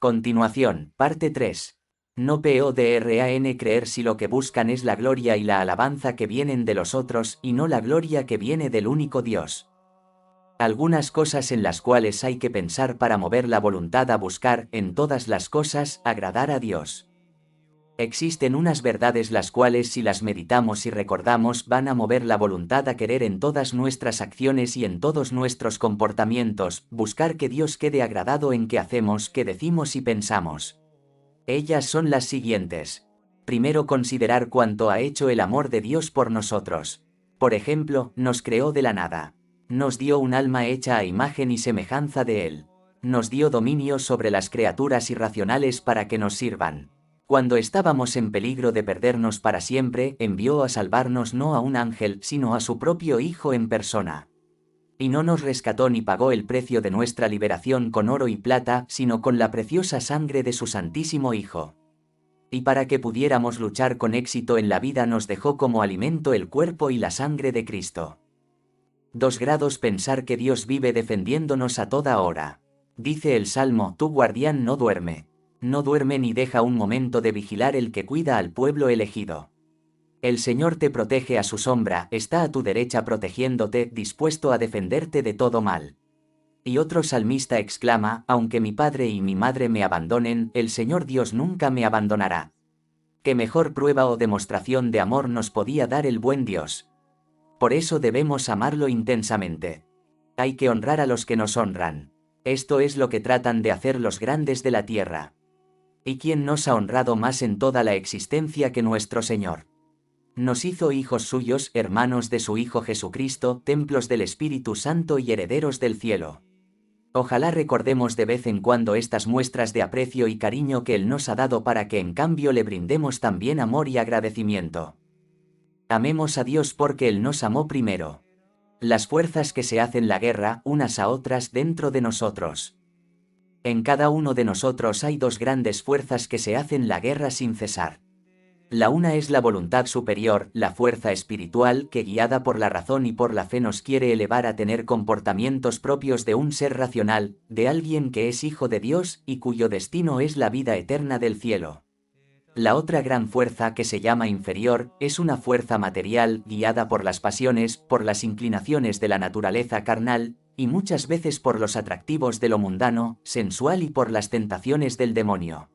Continuación, parte 3. No podrán creer si lo que buscan es la gloria y la alabanza que vienen de los otros y no la gloria que viene del único Dios. Algunas cosas en las cuales hay que pensar para mover la voluntad a buscar, en todas las cosas, agradar a Dios. Existen unas verdades las cuales si las meditamos y recordamos van a mover la voluntad a querer en todas nuestras acciones y en todos nuestros comportamientos, buscar que Dios quede agradado en que hacemos, que decimos y pensamos. Ellas son las siguientes. Primero, considerar cuánto ha hecho el amor de Dios por nosotros. Por ejemplo, nos creó de la nada. Nos dio un alma hecha a imagen y semejanza de Él. Nos dio dominio sobre las criaturas irracionales para que nos sirvan. Cuando estábamos en peligro de perdernos para siempre, envió a salvarnos no a un ángel, sino a su propio Hijo en persona. Y no nos rescató ni pagó el precio de nuestra liberación con oro y plata, sino con la preciosa sangre de su Santísimo Hijo. Y para que pudiéramos luchar con éxito en la vida nos dejó como alimento el cuerpo y la sangre de Cristo. 2 grados pensar que Dios vive defendiéndonos a toda hora. Dice el Salmo, tu guardián no duerme. No duerme ni deja un momento de vigilar el que cuida al pueblo elegido. El Señor te protege a su sombra, está a tu derecha protegiéndote, dispuesto a defenderte de todo mal. Y otro salmista exclama, aunque mi padre y mi madre me abandonen, el Señor Dios nunca me abandonará. ¿Qué mejor prueba o demostración de amor nos podía dar el buen Dios? Por eso debemos amarlo intensamente. Hay que honrar a los que nos honran. Esto es lo que tratan de hacer los grandes de la tierra. ¿Y quién nos ha honrado más en toda la existencia que nuestro Señor? Nos hizo hijos suyos, hermanos de su Hijo Jesucristo, templos del Espíritu Santo y herederos del cielo. Ojalá recordemos de vez en cuando estas muestras de aprecio y cariño que Él nos ha dado para que en cambio le brindemos también amor y agradecimiento. Amemos a Dios porque Él nos amó primero. Las fuerzas que se hacen la guerra, unas a otras, dentro de nosotros. En cada uno de nosotros hay 2 grandes fuerzas que se hacen la guerra sin cesar. La una es la voluntad superior, la fuerza espiritual que guiada por la razón y por la fe nos quiere elevar a tener comportamientos propios de un ser racional, de alguien que es hijo de Dios y cuyo destino es la vida eterna del cielo. La otra gran fuerza que se llama inferior, es una fuerza material, guiada por las pasiones, por las inclinaciones de la naturaleza carnal, y muchas veces por los atractivos de lo mundano, sensual y por las tentaciones del demonio.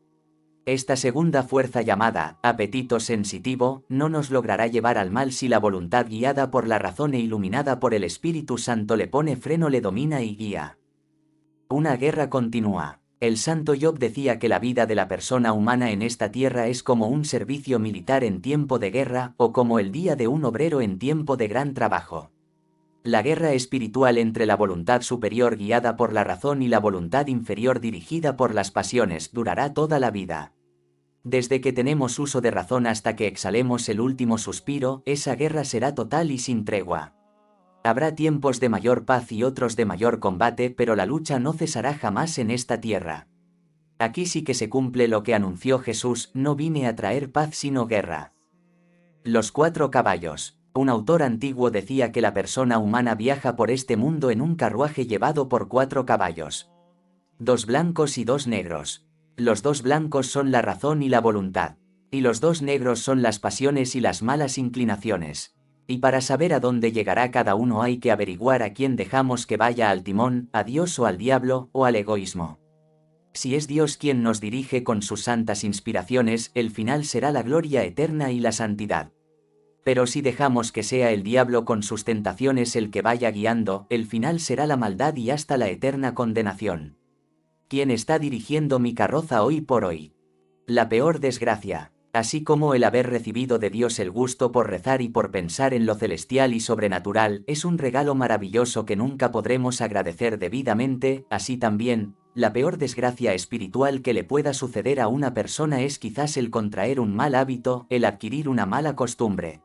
Esta segunda fuerza llamada apetito sensitivo no nos logrará llevar al mal si la voluntad guiada por la razón e iluminada por el Espíritu Santo le pone freno, le domina y guía. Una guerra continúa. El santo Job decía que la vida de la persona humana en esta tierra es como un servicio militar en tiempo de guerra o como el día de un obrero en tiempo de gran trabajo. La guerra espiritual entre la voluntad superior guiada por la razón y la voluntad inferior dirigida por las pasiones durará toda la vida. Desde que tenemos uso de razón hasta que exhalemos el último suspiro, esa guerra será total y sin tregua. Habrá tiempos de mayor paz y otros de mayor combate, pero la lucha no cesará jamás en esta tierra. Aquí sí que se cumple lo que anunció Jesús, no vine a traer paz sino guerra. Los 4 caballos. Un autor antiguo decía que la persona humana viaja por este mundo en un carruaje llevado por 4 caballos. 2 blancos y 2 negros. Los 2 blancos son la razón y la voluntad. Y los 2 negros son las pasiones y las malas inclinaciones. Y para saber a dónde llegará cada uno hay que averiguar a quién dejamos que vaya al timón, a Dios o al diablo, o al egoísmo. Si es Dios quien nos dirige con sus santas inspiraciones, el final será la gloria eterna y la santidad. Pero si dejamos que sea el diablo con sus tentaciones el que vaya guiando, el final será la maldad y hasta la eterna condenación. ¿Quién está dirigiendo mi carroza hoy por hoy? La peor desgracia, así como el haber recibido de Dios el gusto por rezar y por pensar en lo celestial y sobrenatural, es un regalo maravilloso que nunca podremos agradecer debidamente, así también, la peor desgracia espiritual que le pueda suceder a una persona es quizás el contraer un mal hábito, el adquirir una mala costumbre.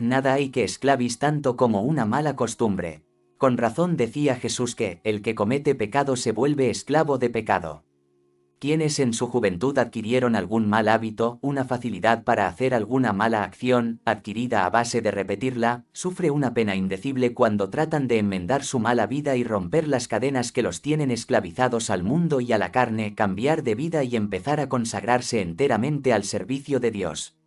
Nada hay que esclaviz tanto como una mala costumbre. Con razón decía Jesús que, el que comete pecado se vuelve esclavo de pecado. Quienes en su juventud adquirieron algún mal hábito, una facilidad para hacer alguna mala acción, adquirida a base de repetirla, sufre una pena indecible cuando tratan de enmendar su mala vida y romper las cadenas que los tienen esclavizados al mundo y a la carne, cambiar de vida y empezar a consagrarse enteramente al servicio de Dios.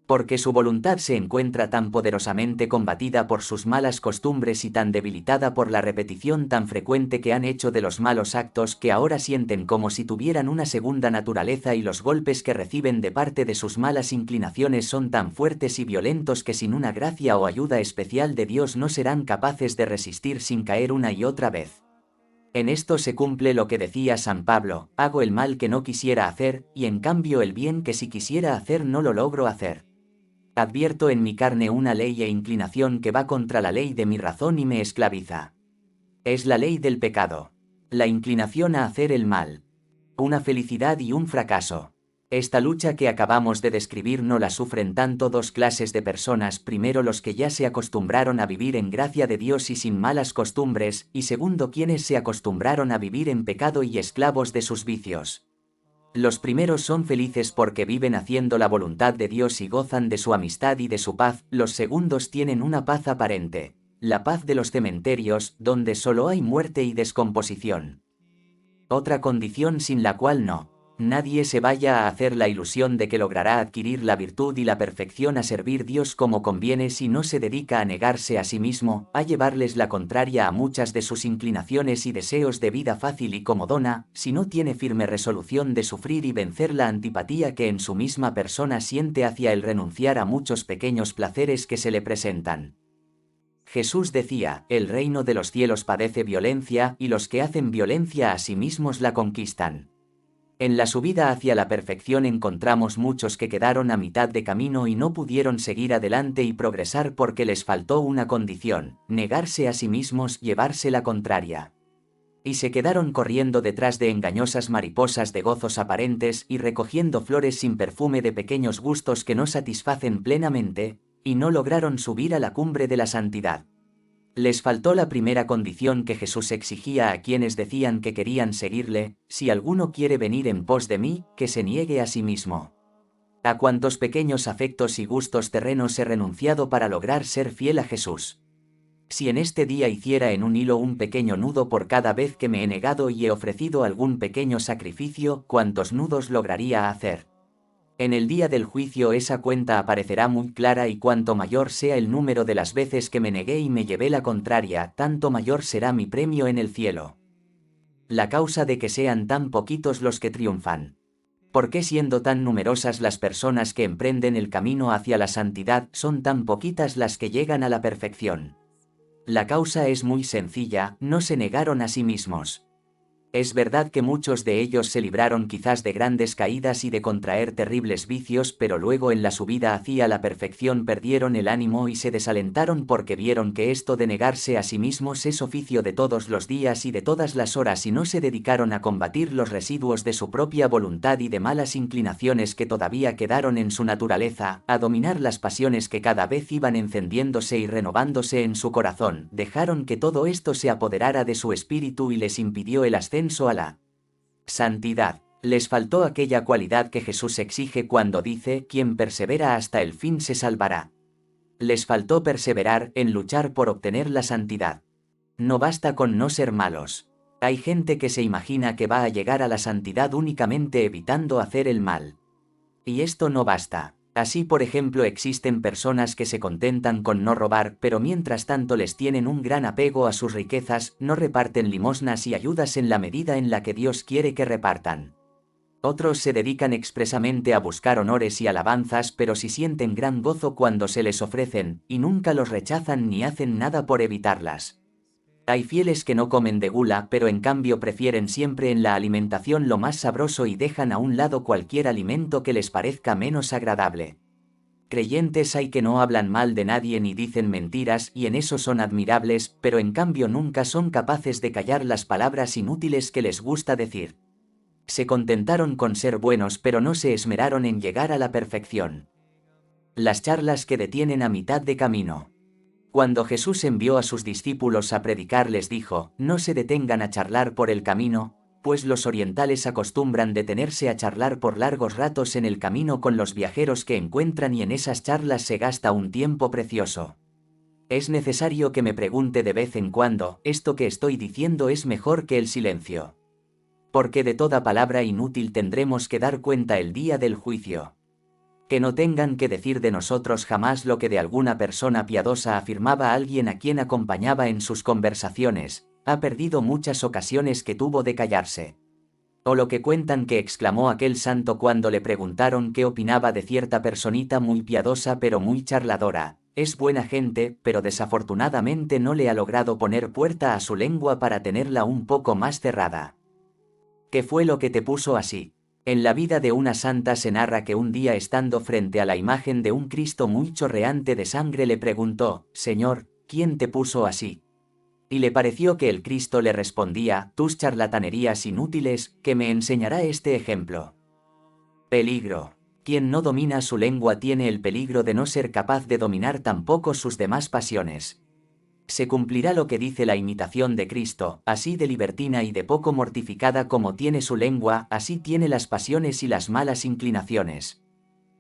Porque su voluntad se encuentra tan poderosamente combatida por sus malas costumbres y tan debilitada por la repetición tan frecuente que han hecho de los malos actos que ahora sienten como si tuvieran una segunda naturaleza y los golpes que reciben de parte de sus malas inclinaciones son tan fuertes y violentos que sin una gracia o ayuda especial de Dios no serán capaces de resistir sin caer una y otra vez. En esto se cumple lo que decía San Pablo: hago el mal que no quisiera hacer, y en cambio el bien que si quisiera hacer no lo logro hacer. Advierto en mi carne una ley e inclinación que va contra la ley de mi razón y me esclaviza. Es la ley del pecado. La inclinación a hacer el mal. Una felicidad y un fracaso. Esta lucha que acabamos de describir no la sufren tanto dos clases de personas: primero los que ya se acostumbraron a vivir en gracia de Dios y sin malas costumbres, y segundo quienes se acostumbraron a vivir en pecado y esclavos de sus vicios. Los primeros son felices porque viven haciendo la voluntad de Dios y gozan de su amistad y de su paz; los segundos tienen una paz aparente, la paz de los cementerios, donde solo hay muerte y descomposición. Otra condición sin la cual nadie se vaya a hacer la ilusión de que logrará adquirir la virtud y la perfección a servir Dios como conviene si no se dedica a negarse a sí mismo, a llevarles la contraria a muchas de sus inclinaciones y deseos de vida fácil y comodona, si no tiene firme resolución de sufrir y vencer la antipatía que en su misma persona siente hacia el renunciar a muchos pequeños placeres que se le presentan. Jesús decía: el reino de los cielos padece violencia, y los que hacen violencia a sí mismos la conquistan. En la subida hacia la perfección encontramos muchos que quedaron a mitad de camino y no pudieron seguir adelante y progresar porque les faltó una condición: negarse a sí mismos, llevarse la contraria. Y se quedaron corriendo detrás de engañosas mariposas de gozos aparentes y recogiendo flores sin perfume de pequeños gustos que no satisfacen plenamente, y no lograron subir a la cumbre de la santidad. Les faltó la primera condición que Jesús exigía a quienes decían que querían seguirle: si alguno quiere venir en pos de mí, que se niegue a sí mismo. ¿A cuántos pequeños afectos y gustos terrenos he renunciado para lograr ser fiel a Jesús? Si en este día hiciera en un hilo un pequeño nudo por cada vez que me he negado y he ofrecido algún pequeño sacrificio, ¿cuántos nudos lograría hacer? En el día del juicio esa cuenta aparecerá muy clara, y cuanto mayor sea el número de las veces que me negué y me llevé la contraria, tanto mayor será mi premio en el cielo. La causa de que sean tan poquitos los que triunfan. ¿Por qué, siendo tan numerosas las personas que emprenden el camino hacia la santidad, son tan poquitas las que llegan a la perfección? La causa es muy sencilla: no se negaron a sí mismos. Es verdad que muchos de ellos se libraron quizás de grandes caídas y de contraer terribles vicios, pero luego en la subida hacia la perfección perdieron el ánimo y se desalentaron porque vieron que esto de negarse a sí mismos es oficio de todos los días y de todas las horas, y no se dedicaron a combatir los residuos de su propia voluntad y de malas inclinaciones que todavía quedaron en su naturaleza, a dominar las pasiones que cada vez iban encendiéndose y renovándose en su corazón. Dejaron que todo esto se apoderara de su espíritu y les impidió el ascenso a la santidad. Les faltó aquella cualidad que Jesús exige cuando dice: quien persevera hasta el fin se salvará. Les faltó perseverar en luchar por obtener la santidad. No basta con no ser malos. Hay gente que se imagina que va a llegar a la santidad únicamente evitando hacer el mal. Y esto no basta. Así, por ejemplo, existen personas que se contentan con no robar, pero mientras tanto les tienen un gran apego a sus riquezas, no reparten limosnas y ayudas en la medida en la que Dios quiere que repartan. Otros se dedican expresamente a buscar honores y alabanzas, pero sí sienten gran gozo cuando se les ofrecen, y nunca los rechazan ni hacen nada por evitarlas. Hay fieles que no comen de gula, pero en cambio prefieren siempre en la alimentación lo más sabroso y dejan a un lado cualquier alimento que les parezca menos agradable. Creyentes hay que no hablan mal de nadie ni dicen mentiras, y en eso son admirables, pero en cambio nunca son capaces de callar las palabras inútiles que les gusta decir. Se contentaron con ser buenos, pero no se esmeraron en llegar a la perfección. Las charlas que detienen a mitad de camino. Cuando Jesús envió a sus discípulos a predicar les dijo: no se detengan a charlar por el camino, pues los orientales acostumbran detenerse a charlar por largos ratos en el camino con los viajeros que encuentran y en esas charlas se gasta un tiempo precioso. Es necesario que me pregunte de vez en cuando, ¿esto que estoy diciendo es mejor que el silencio? Porque de toda palabra inútil tendremos que dar cuenta el día del juicio. Que no tengan que decir de nosotros jamás lo que de alguna persona piadosa afirmaba alguien a quien acompañaba en sus conversaciones, ha perdido muchas ocasiones que tuvo de callarse. O lo que cuentan que exclamó aquel santo cuando le preguntaron qué opinaba de cierta personita muy piadosa pero muy charladora: es buena gente, pero desafortunadamente no le ha logrado poner puerta a su lengua para tenerla un poco más cerrada. ¿Qué fue lo que te puso así? En la vida de una santa se narra que un día, estando frente a la imagen de un Cristo muy chorreante de sangre, le preguntó: Señor, ¿quién te puso así? Y le pareció que el Cristo le respondía: tus charlatanerías inútiles, que me enseñará este ejemplo. Peligro. Quien no domina su lengua tiene el peligro de no ser capaz de dominar tampoco sus demás pasiones. Se cumplirá lo que dice la imitación de Cristo: así de libertina y de poco mortificada como tiene su lengua, así tiene las pasiones y las malas inclinaciones.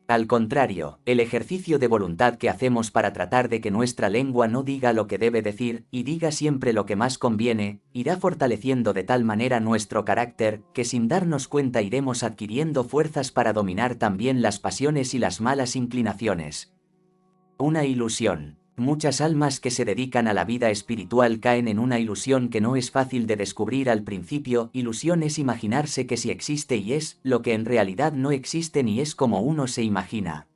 Al contrario, el ejercicio de voluntad que hacemos para tratar de que nuestra lengua no diga lo que debe decir, y diga siempre lo que más conviene, irá fortaleciendo de tal manera nuestro carácter, que sin darnos cuenta iremos adquiriendo fuerzas para dominar también las pasiones y las malas inclinaciones. Una ilusión. Muchas almas que se dedican a la vida espiritual caen en una ilusión que no es fácil de descubrir al principio. Ilusión es imaginarse que sí existe y es, lo que en realidad no existe ni es como uno se imagina.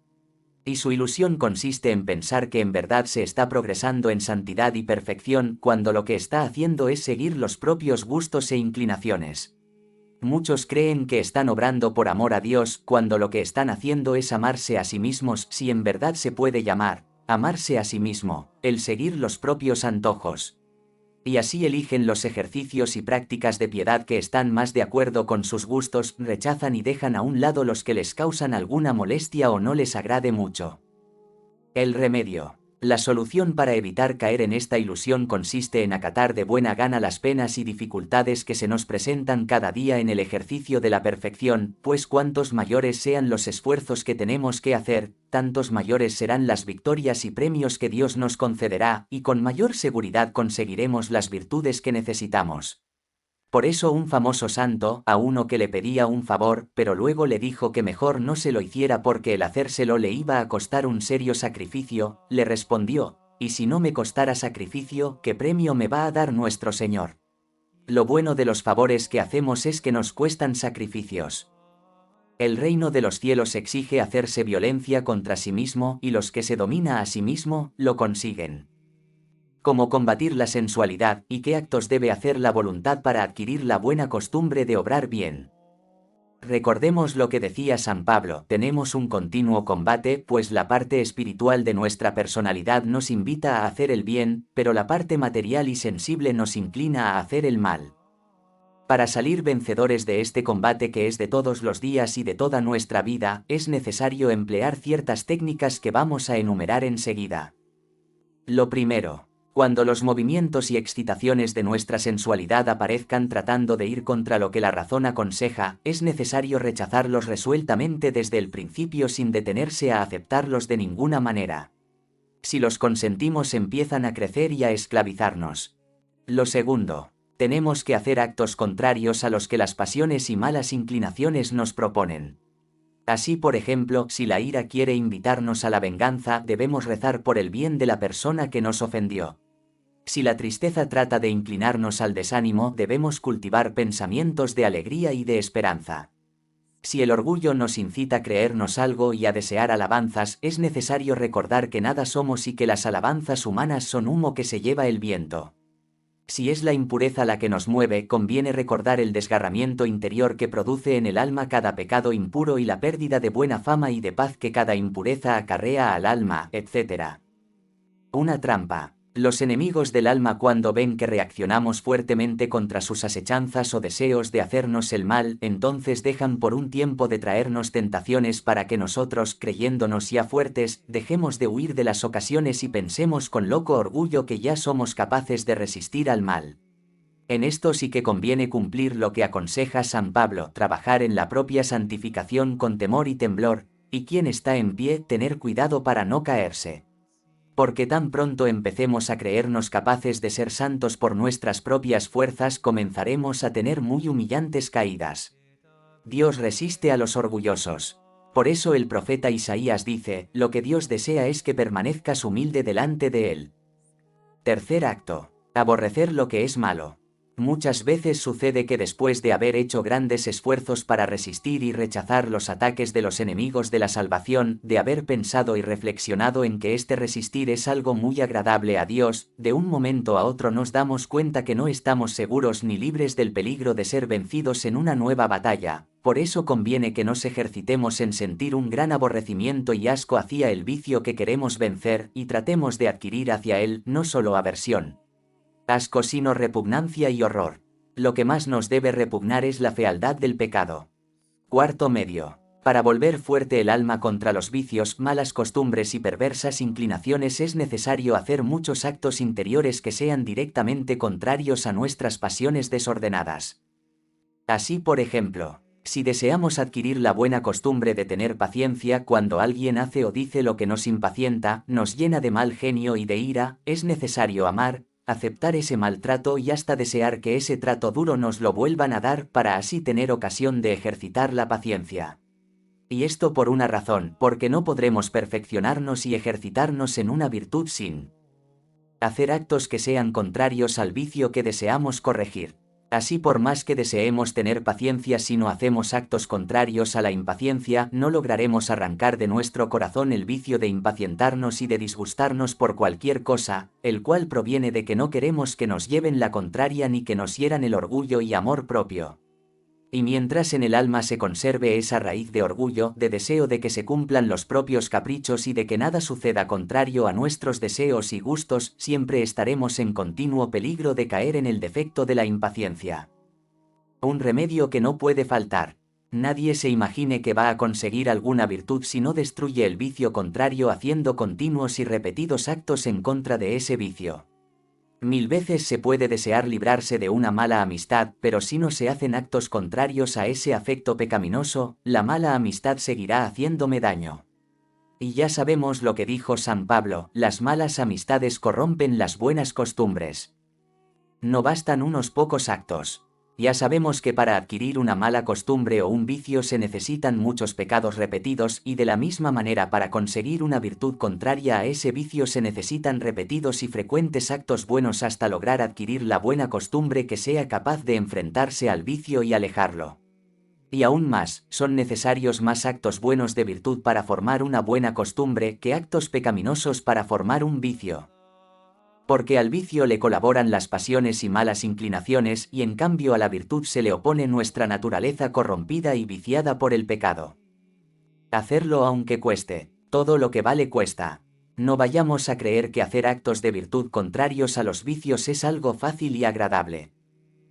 Y su ilusión consiste en pensar que en verdad se está progresando en santidad y perfección, cuando lo que está haciendo es seguir los propios gustos e inclinaciones. Muchos creen que están obrando por amor a Dios, cuando lo que están haciendo es amarse a sí mismos, si en verdad se puede llamar amarse a sí mismo, el seguir los propios antojos. Y así eligen los ejercicios y prácticas de piedad que están más de acuerdo con sus gustos, rechazan y dejan a un lado los que les causan alguna molestia o no les agrade mucho. El remedio. La solución para evitar caer en esta ilusión consiste en acatar de buena gana las penas y dificultades que se nos presentan cada día en el ejercicio de la perfección, pues cuantos mayores sean los esfuerzos que tenemos que hacer, tantos mayores serán las victorias y premios que Dios nos concederá, y con mayor seguridad conseguiremos las virtudes que necesitamos. Por eso un famoso santo, a uno que le pedía un favor, pero luego le dijo que mejor no se lo hiciera porque el hacérselo le iba a costar un serio sacrificio, le respondió: y si no me costara sacrificio, ¿qué premio me va a dar nuestro Señor? Lo bueno de los favores que hacemos es que nos cuestan sacrificios. El reino de los cielos exige hacerse violencia contra sí mismo, y los que se domina a sí mismo, lo consiguen. Cómo combatir la sensualidad, y qué actos debe hacer la voluntad para adquirir la buena costumbre de obrar bien. Recordemos lo que decía San Pablo: tenemos un continuo combate, pues la parte espiritual de nuestra personalidad nos invita a hacer el bien, pero la parte material y sensible nos inclina a hacer el mal. Para salir vencedores de este combate que es de todos los días y de toda nuestra vida, es necesario emplear ciertas técnicas que vamos a enumerar enseguida. Lo primero. Cuando los movimientos y excitaciones de nuestra sensualidad aparezcan tratando de ir contra lo que la razón aconseja, es necesario rechazarlos resueltamente desde el principio sin detenerse a aceptarlos de ninguna manera. Si los consentimos empiezan a crecer y a esclavizarnos. Lo segundo. Tenemos que hacer actos contrarios a los que las pasiones y malas inclinaciones nos proponen. Así, por ejemplo, si la ira quiere invitarnos a la venganza, debemos rezar por el bien de la persona que nos ofendió. Si la tristeza trata de inclinarnos al desánimo, debemos cultivar pensamientos de alegría y de esperanza. Si el orgullo nos incita a creernos algo y a desear alabanzas, es necesario recordar que nada somos y que las alabanzas humanas son humo que se lleva el viento. Si es la impureza la que nos mueve, conviene recordar el desgarramiento interior que produce en el alma cada pecado impuro y la pérdida de buena fama y de paz que cada impureza acarrea al alma, etc. Una trampa. Los enemigos del alma, cuando ven que reaccionamos fuertemente contra sus asechanzas o deseos de hacernos el mal, entonces dejan por un tiempo de traernos tentaciones para que nosotros, creyéndonos ya fuertes, dejemos de huir de las ocasiones y pensemos con loco orgullo que ya somos capaces de resistir al mal. En esto sí que conviene cumplir lo que aconseja San Pablo, trabajar en la propia santificación con temor y temblor, y quien está en pie, tener cuidado para no caerse. Porque tan pronto empecemos a creernos capaces de ser santos por nuestras propias fuerzas, comenzaremos a tener muy humillantes caídas. Dios resiste a los orgullosos. Por eso el profeta Isaías dice, lo que Dios desea es que permanezcas humilde delante de Él. Tercer acto. Aborrecer lo que es malo. Muchas veces sucede que después de haber hecho grandes esfuerzos para resistir y rechazar los ataques de los enemigos de la salvación, de haber pensado y reflexionado en que este resistir es algo muy agradable a Dios, de un momento a otro nos damos cuenta que no estamos seguros ni libres del peligro de ser vencidos en una nueva batalla. Por eso conviene que nos ejercitemos en sentir un gran aborrecimiento y asco hacia el vicio que queremos vencer, y tratemos de adquirir hacia él no solo aversión, asco, sino repugnancia y horror. Lo que más nos debe repugnar es la fealdad del pecado. Cuarto medio. Para volver fuerte el alma contra los vicios, malas costumbres y perversas inclinaciones es necesario hacer muchos actos interiores que sean directamente contrarios a nuestras pasiones desordenadas. Así, por ejemplo, si deseamos adquirir la buena costumbre de tener paciencia cuando alguien hace o dice lo que nos impacienta, nos llena de mal genio y de ira, es necesario amar, aceptar ese maltrato y hasta desear que ese trato duro nos lo vuelvan a dar para así tener ocasión de ejercitar la paciencia. Y esto por una razón, porque no podremos perfeccionarnos y ejercitarnos en una virtud sin hacer actos que sean contrarios al vicio que deseamos corregir. Así, por más que deseemos tener paciencia, si no hacemos actos contrarios a la impaciencia, no lograremos arrancar de nuestro corazón el vicio de impacientarnos y de disgustarnos por cualquier cosa, el cual proviene de que no queremos que nos lleven la contraria ni que nos hieran el orgullo y amor propio. Y mientras en el alma se conserve esa raíz de orgullo, de deseo de que se cumplan los propios caprichos y de que nada suceda contrario a nuestros deseos y gustos, siempre estaremos en continuo peligro de caer en el defecto de la impaciencia. Un remedio que no puede faltar. Nadie se imagine que va a conseguir alguna virtud si no destruye el vicio contrario haciendo continuos y repetidos actos en contra de ese vicio. 1000 veces se puede desear librarse de una mala amistad, pero si no se hacen actos contrarios a ese afecto pecaminoso, la mala amistad seguirá haciéndome daño. Y ya sabemos lo que dijo San Pablo, las malas amistades corrompen las buenas costumbres. No bastan unos pocos actos. Ya sabemos que para adquirir una mala costumbre o un vicio se necesitan muchos pecados repetidos, y de la misma manera para conseguir una virtud contraria a ese vicio se necesitan repetidos y frecuentes actos buenos hasta lograr adquirir la buena costumbre que sea capaz de enfrentarse al vicio y alejarlo. Y aún más, son necesarios más actos buenos de virtud para formar una buena costumbre que actos pecaminosos para formar un vicio. Porque al vicio le colaboran las pasiones y malas inclinaciones, y en cambio a la virtud se le opone nuestra naturaleza corrompida y viciada por el pecado. Hacerlo aunque cueste, todo lo que vale cuesta. No vayamos a creer que hacer actos de virtud contrarios a los vicios es algo fácil y agradable.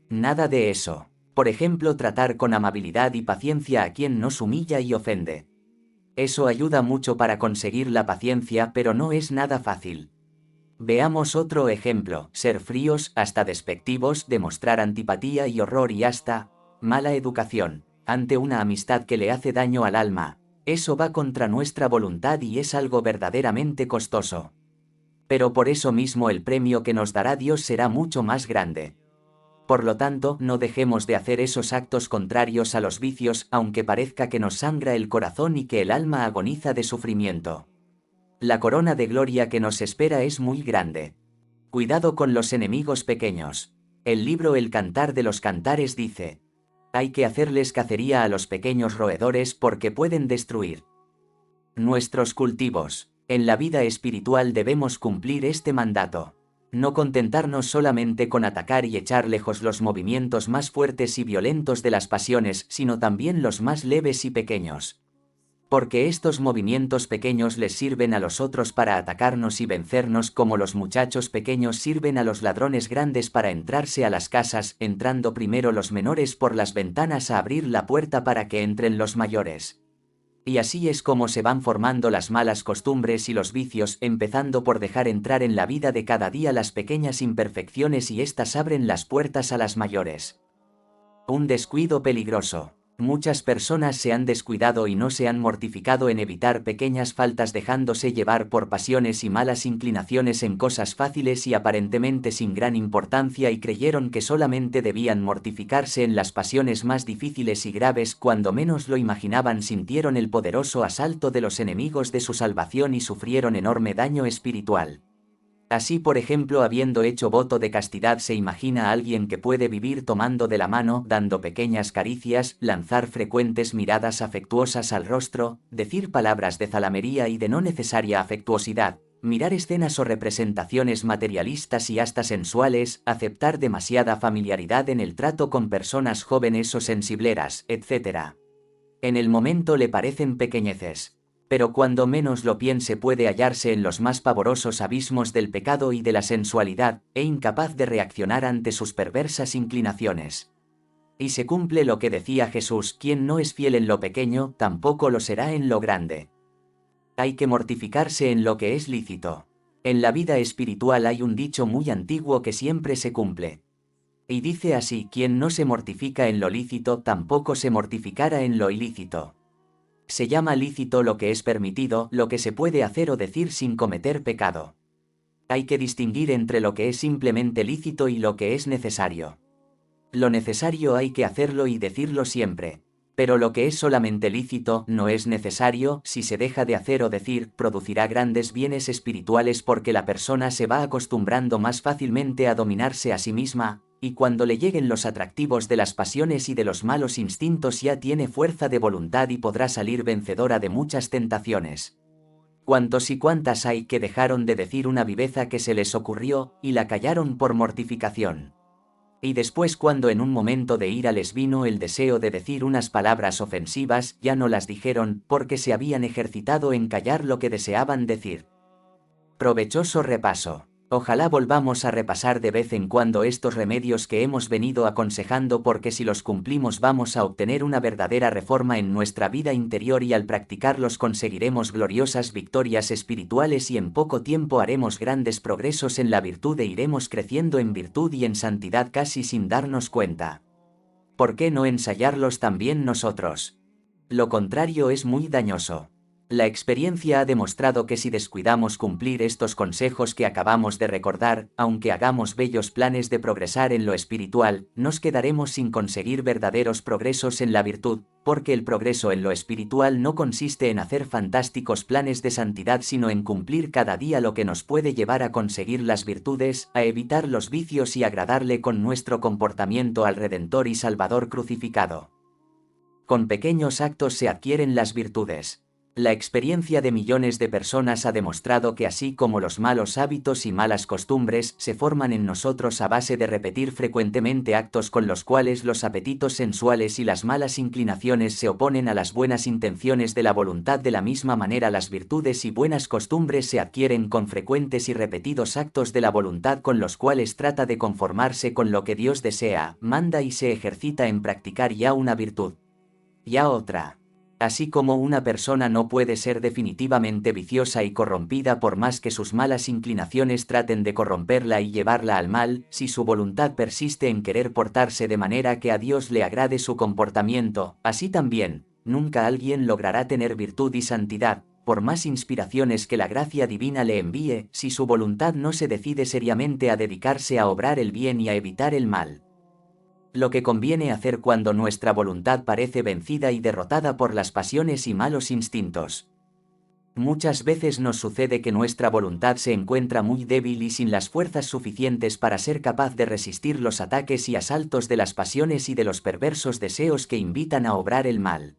Nada de eso. Por ejemplo, tratar con amabilidad y paciencia a quien nos humilla y ofende. Eso ayuda mucho para conseguir la paciencia, pero no es nada fácil. Veamos otro ejemplo: ser fríos, hasta despectivos, demostrar antipatía y horror y hasta mala educación ante una amistad que le hace daño al alma. Eso va contra nuestra voluntad y es algo verdaderamente costoso. Pero por eso mismo el premio que nos dará Dios será mucho más grande. Por lo tanto, no dejemos de hacer esos actos contrarios a los vicios, aunque parezca que nos sangra el corazón y que el alma agoniza de sufrimiento. La corona de gloria que nos espera es muy grande. Cuidado con los enemigos pequeños. El libro El Cantar de los Cantares dice: hay que hacerles cacería a los pequeños roedores porque pueden destruir nuestros cultivos. En la vida espiritual debemos cumplir este mandato. No contentarnos solamente con atacar y echar lejos los movimientos más fuertes y violentos de las pasiones, sino también los más leves y pequeños. Porque estos movimientos pequeños les sirven a los otros para atacarnos y vencernos, como los muchachos pequeños sirven a los ladrones grandes para entrarse a las casas, entrando primero los menores por las ventanas a abrir la puerta para que entren los mayores. Y así es como se van formando las malas costumbres y los vicios, empezando por dejar entrar en la vida de cada día las pequeñas imperfecciones y éstas abren las puertas a las mayores. Un descuido peligroso. Muchas personas se han descuidado y no se han mortificado en evitar pequeñas faltas dejándose llevar por pasiones y malas inclinaciones en cosas fáciles y aparentemente sin gran importancia y creyeron que solamente debían mortificarse en las pasiones más difíciles y graves. Cuando menos lo imaginaban sintieron el poderoso asalto de los enemigos de su salvación y sufrieron enorme daño espiritual. Así, por ejemplo, habiendo hecho voto de castidad, se imagina a alguien que puede vivir tomando de la mano, dando pequeñas caricias, lanzar frecuentes miradas afectuosas al rostro, decir palabras de zalamería y de no necesaria afectuosidad, mirar escenas o representaciones materialistas y hasta sensuales, aceptar demasiada familiaridad en el trato con personas jóvenes o sensibleras, etc. En el momento le parecen pequeñeces, pero cuando menos lo piense puede hallarse en los más pavorosos abismos del pecado y de la sensualidad, e incapaz de reaccionar ante sus perversas inclinaciones. Y se cumple lo que decía Jesús: quien no es fiel en lo pequeño, tampoco lo será en lo grande. Hay que mortificarse en lo que es lícito. En la vida espiritual hay un dicho muy antiguo que siempre se cumple. Y dice así: quien no se mortifica en lo lícito, tampoco se mortificará en lo ilícito. Se llama lícito lo que es permitido, lo que se puede hacer o decir sin cometer pecado. Hay que distinguir entre lo que es simplemente lícito y lo que es necesario. Lo necesario hay que hacerlo y decirlo siempre. Pero lo que es solamente lícito, no es necesario. Si se deja de hacer o decir, producirá grandes bienes espirituales porque la persona se va acostumbrando más fácilmente a dominarse a sí misma, y cuando le lleguen los atractivos de las pasiones y de los malos instintos ya tiene fuerza de voluntad y podrá salir vencedora de muchas tentaciones. ¿Cuántos y cuántas hay que dejaron de decir una viveza que se les ocurrió, y la callaron por mortificación? Y después, cuando en un momento de ira les vino el deseo de decir unas palabras ofensivas, ya no las dijeron, porque se habían ejercitado en callar lo que deseaban decir. Provechoso repaso. Ojalá volvamos a repasar de vez en cuando estos remedios que hemos venido aconsejando, porque si los cumplimos vamos a obtener una verdadera reforma en nuestra vida interior y al practicarlos conseguiremos gloriosas victorias espirituales y en poco tiempo haremos grandes progresos en la virtud e iremos creciendo en virtud y en santidad casi sin darnos cuenta. ¿Por qué no ensayarlos también nosotros? Lo contrario es muy dañoso. La experiencia ha demostrado que si descuidamos cumplir estos consejos que acabamos de recordar, aunque hagamos bellos planes de progresar en lo espiritual, nos quedaremos sin conseguir verdaderos progresos en la virtud, porque el progreso en lo espiritual no consiste en hacer fantásticos planes de santidad, sino en cumplir cada día lo que nos puede llevar a conseguir las virtudes, a evitar los vicios y agradarle con nuestro comportamiento al Redentor y Salvador crucificado. Con pequeños actos se adquieren las virtudes. La experiencia de millones de personas ha demostrado que así como los malos hábitos y malas costumbres se forman en nosotros a base de repetir frecuentemente actos con los cuales los apetitos sensuales y las malas inclinaciones se oponen a las buenas intenciones de la voluntad, de la misma manera las virtudes y buenas costumbres se adquieren con frecuentes y repetidos actos de la voluntad con los cuales trata de conformarse con lo que Dios desea, manda y se ejercita en practicar ya una virtud, ya otra. Así como una persona no puede ser definitivamente viciosa y corrompida por más que sus malas inclinaciones traten de corromperla y llevarla al mal, si su voluntad persiste en querer portarse de manera que a Dios le agrade su comportamiento, así también, nunca alguien logrará tener virtud y santidad, por más inspiraciones que la gracia divina le envíe, si su voluntad no se decide seriamente a dedicarse a obrar el bien y a evitar el mal. Lo que conviene hacer cuando nuestra voluntad parece vencida y derrotada por las pasiones y malos instintos. Muchas veces nos sucede que nuestra voluntad se encuentra muy débil y sin las fuerzas suficientes para ser capaz de resistir los ataques y asaltos de las pasiones y de los perversos deseos que invitan a obrar el mal.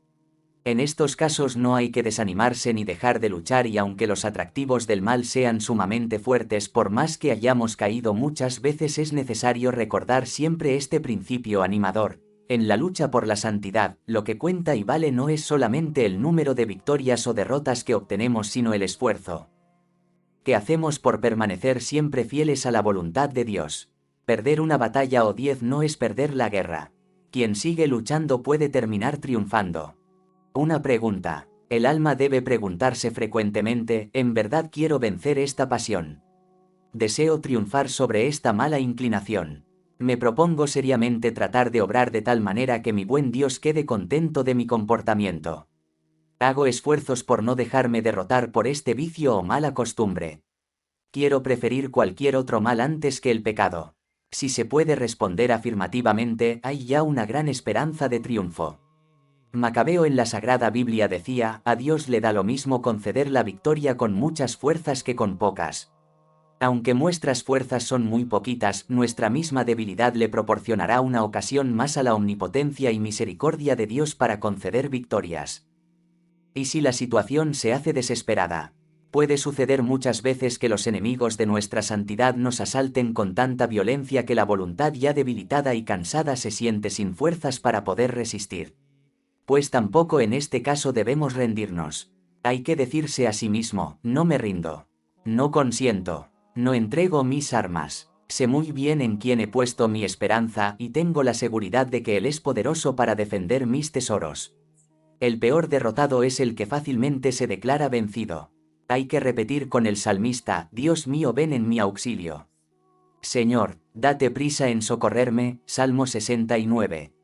En estos casos no hay que desanimarse ni dejar de luchar, y aunque los atractivos del mal sean sumamente fuertes, por más que hayamos caído muchas veces, es necesario recordar siempre este principio animador. En la lucha por la santidad, lo que cuenta y vale no es solamente el número de victorias o derrotas que obtenemos, sino el esfuerzo que hacemos por permanecer siempre fieles a la voluntad de Dios. Perder una batalla o 10 no es perder la guerra. Quien sigue luchando puede terminar triunfando. Una pregunta. El alma debe preguntarse frecuentemente, ¿en verdad quiero vencer esta pasión? ¿Deseo triunfar sobre esta mala inclinación? Me propongo seriamente tratar de obrar de tal manera que mi buen Dios quede contento de mi comportamiento. Hago esfuerzos por no dejarme derrotar por este vicio o mala costumbre. Quiero preferir cualquier otro mal antes que el pecado. Si se puede responder afirmativamente, hay ya una gran esperanza de triunfo. Macabeo en la Sagrada Biblia decía, a Dios le da lo mismo conceder la victoria con muchas fuerzas que con pocas. Aunque nuestras fuerzas son muy poquitas, nuestra misma debilidad le proporcionará una ocasión más a la omnipotencia y misericordia de Dios para conceder victorias. ¿Y si la situación se hace desesperada? Puede suceder muchas veces que los enemigos de nuestra santidad nos asalten con tanta violencia que la voluntad ya debilitada y cansada se siente sin fuerzas para poder resistir. Pues tampoco en este caso debemos rendirnos. Hay que decirse a sí mismo, no me rindo. No consiento. No entrego mis armas. Sé muy bien en quién he puesto mi esperanza y tengo la seguridad de que Él es poderoso para defender mis tesoros. El peor derrotado es el que fácilmente se declara vencido. Hay que repetir con el salmista, Dios mío, ven en mi auxilio. Señor, date prisa en socorrerme, Salmo 69.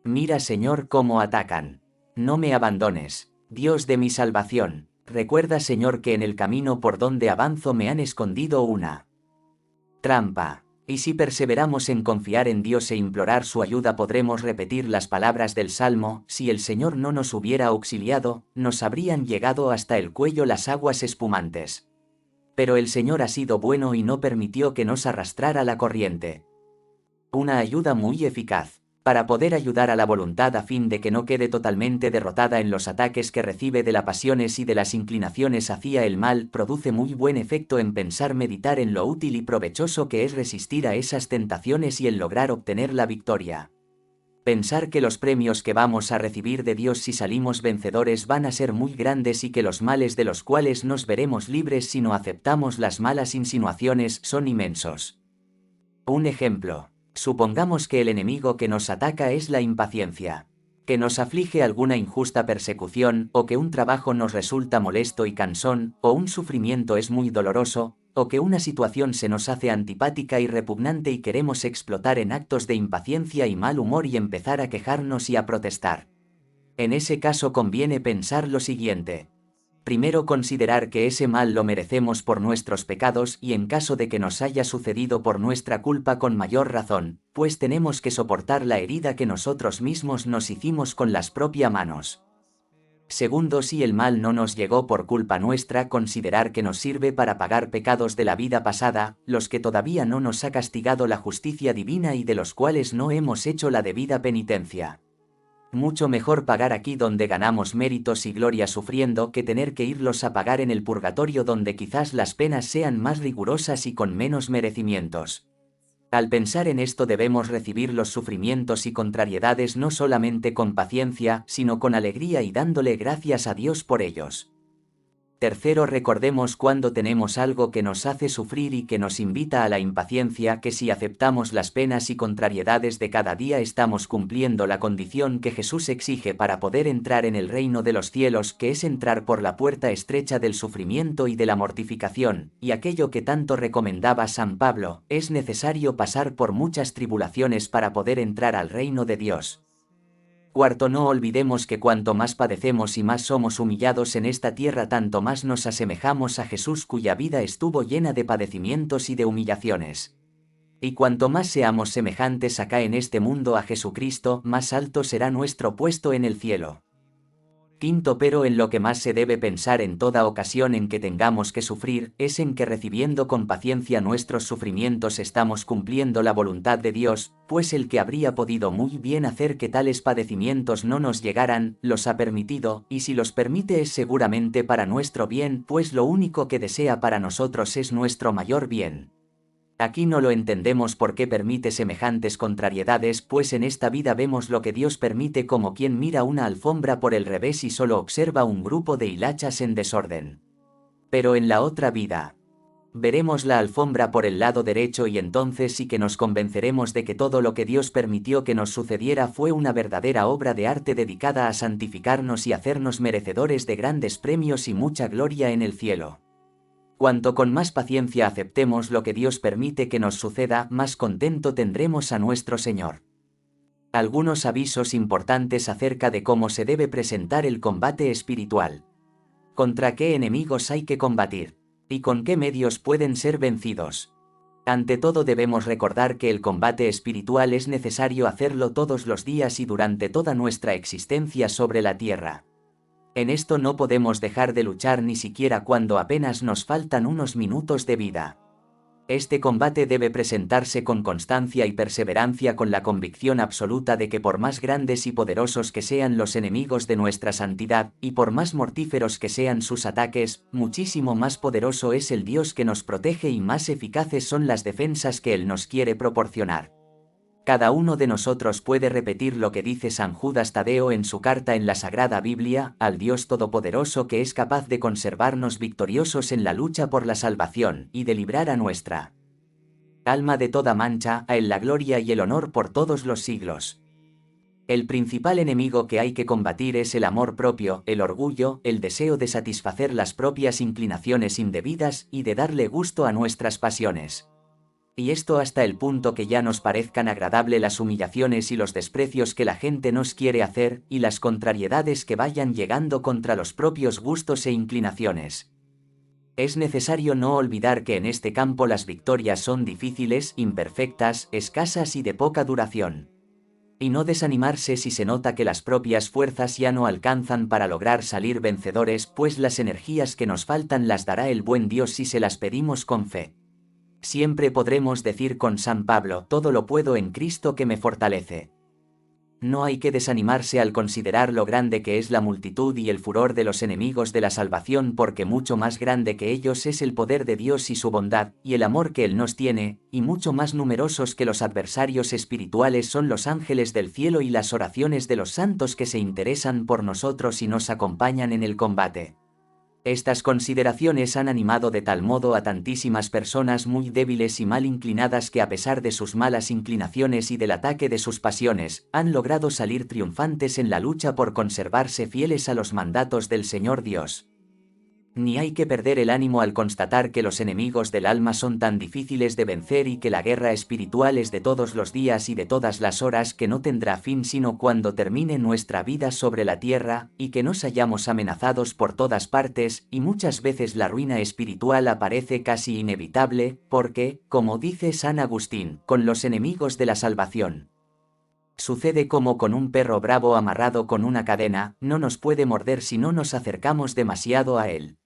Mira, Señor, cómo atacan. No me abandones, Dios de mi salvación. Recuerda, Señor, que en el camino por donde avanzo me han escondido una trampa. Y si perseveramos en confiar en Dios e implorar su ayuda, podremos repetir las palabras del Salmo, si el Señor no nos hubiera auxiliado, nos habrían llegado hasta el cuello las aguas espumantes. Pero el Señor ha sido bueno y no permitió que nos arrastrara la corriente. Una ayuda muy eficaz. Para poder ayudar a la voluntad a fin de que no quede totalmente derrotada en los ataques que recibe de las pasiones y de las inclinaciones hacia el mal, produce muy buen efecto en pensar, meditar en lo útil y provechoso que es resistir a esas tentaciones y en lograr obtener la victoria. Pensar que los premios que vamos a recibir de Dios si salimos vencedores van a ser muy grandes y que los males de los cuales nos veremos libres si no aceptamos las malas insinuaciones son inmensos. Un ejemplo. Supongamos que el enemigo que nos ataca es la impaciencia. Que nos aflige alguna injusta persecución, o que un trabajo nos resulta molesto y cansón, o un sufrimiento es muy doloroso, o que una situación se nos hace antipática y repugnante y queremos explotar en actos de impaciencia y mal humor y empezar a quejarnos y a protestar. En ese caso conviene pensar lo siguiente. Primero, considerar que ese mal lo merecemos por nuestros pecados y en caso de que nos haya sucedido por nuestra culpa con mayor razón, pues tenemos que soportar la herida que nosotros mismos nos hicimos con las propias manos. Segundo, si el mal no nos llegó por culpa nuestra, considerar que nos sirve para pagar pecados de la vida pasada, los que todavía no nos ha castigado la justicia divina y de los cuales no hemos hecho la debida penitencia. Mucho mejor pagar aquí donde ganamos méritos y gloria sufriendo que tener que irlos a pagar en el purgatorio donde quizás las penas sean más rigurosas y con menos merecimientos. Al pensar en esto debemos recibir los sufrimientos y contrariedades no solamente con paciencia, sino con alegría y dándole gracias a Dios por ellos. Tercero, recordemos cuando tenemos algo que nos hace sufrir y que nos invita a la impaciencia, que si aceptamos las penas y contrariedades de cada día estamos cumpliendo la condición que Jesús exige para poder entrar en el reino de los cielos, que es entrar por la puerta estrecha del sufrimiento y de la mortificación, y aquello que tanto recomendaba San Pablo, es necesario pasar por muchas tribulaciones para poder entrar al reino de Dios. Cuarto, no olvidemos que cuanto más padecemos y más somos humillados en esta tierra, tanto más nos asemejamos a Jesús, cuya vida estuvo llena de padecimientos y de humillaciones. Y cuanto más seamos semejantes acá en este mundo a Jesucristo, más alto será nuestro puesto en el cielo. Quinto, pero en lo que más se debe pensar en toda ocasión en que tengamos que sufrir, es en que recibiendo con paciencia nuestros sufrimientos estamos cumpliendo la voluntad de Dios, pues el que habría podido muy bien hacer que tales padecimientos no nos llegaran, los ha permitido, y si los permite es seguramente para nuestro bien, pues lo único que desea para nosotros es nuestro mayor bien. Aquí no lo entendemos por qué permite semejantes contrariedades, pues en esta vida vemos lo que Dios permite como quien mira una alfombra por el revés y solo observa un grupo de hilachas en desorden. Pero en la otra vida, Veremos la alfombra por el lado derecho y entonces sí que nos convenceremos de que todo lo que Dios permitió que nos sucediera fue una verdadera obra de arte dedicada a santificarnos y hacernos merecedores de grandes premios y mucha gloria en el cielo. Cuanto con más paciencia aceptemos lo que Dios permite que nos suceda, más contento tendremos a nuestro Señor. Algunos avisos importantes acerca de cómo se debe presentar el combate espiritual. ¿Contra qué enemigos hay que combatir? ¿Y con qué medios pueden ser vencidos? Ante todo debemos recordar que el combate espiritual es necesario hacerlo todos los días y durante toda nuestra existencia sobre la tierra. En esto no podemos dejar de luchar ni siquiera cuando apenas nos faltan unos minutos de vida. Este combate debe presentarse con constancia y perseverancia, con la convicción absoluta de que por más grandes y poderosos que sean los enemigos de nuestra santidad, y por más mortíferos que sean sus ataques, muchísimo más poderoso es el Dios que nos protege y más eficaces son las defensas que Él nos quiere proporcionar. Cada uno de nosotros puede repetir lo que dice San Judas Tadeo en su carta en la Sagrada Biblia: al Dios Todopoderoso que es capaz de conservarnos victoriosos en la lucha por la salvación, y de librar a nuestra alma de toda mancha, a Él la gloria y el honor por todos los siglos. El principal enemigo que hay que combatir es el amor propio, el orgullo, el deseo de satisfacer las propias inclinaciones indebidas y de darle gusto a nuestras pasiones. Y esto hasta el punto que ya nos parezcan agradable las humillaciones y los desprecios que la gente nos quiere hacer, y las contrariedades que vayan llegando contra los propios gustos e inclinaciones. Es necesario no olvidar que en este campo las victorias son difíciles, imperfectas, escasas y de poca duración. Y no desanimarse si se nota que las propias fuerzas ya no alcanzan para lograr salir vencedores, pues las energías que nos faltan las dará el buen Dios si se las pedimos con fe. Siempre podremos decir con San Pablo: todo lo puedo en Cristo que me fortalece. No hay que desanimarse al considerar lo grande que es la multitud y el furor de los enemigos de la salvación, porque mucho más grande que ellos es el poder de Dios y su bondad, y el amor que Él nos tiene, y mucho más numerosos que los adversarios espirituales son los ángeles del cielo y las oraciones de los santos que se interesan por nosotros y nos acompañan en el combate. Estas consideraciones han animado de tal modo a tantísimas personas muy débiles y mal inclinadas que, a pesar de sus malas inclinaciones y del ataque de sus pasiones, han logrado salir triunfantes en la lucha por conservarse fieles a los mandatos del Señor Dios. Ni hay que perder el ánimo al constatar que los enemigos del alma son tan difíciles de vencer y que la guerra espiritual es de todos los días y de todas las horas, que no tendrá fin sino cuando termine nuestra vida sobre la tierra, y que nos hallamos amenazados por todas partes, y muchas veces la ruina espiritual aparece casi inevitable, porque, como dice San Agustín, con los enemigos de la salvación sucede como con un perro bravo amarrado con una cadena: no nos puede morder si no nos acercamos demasiado a él.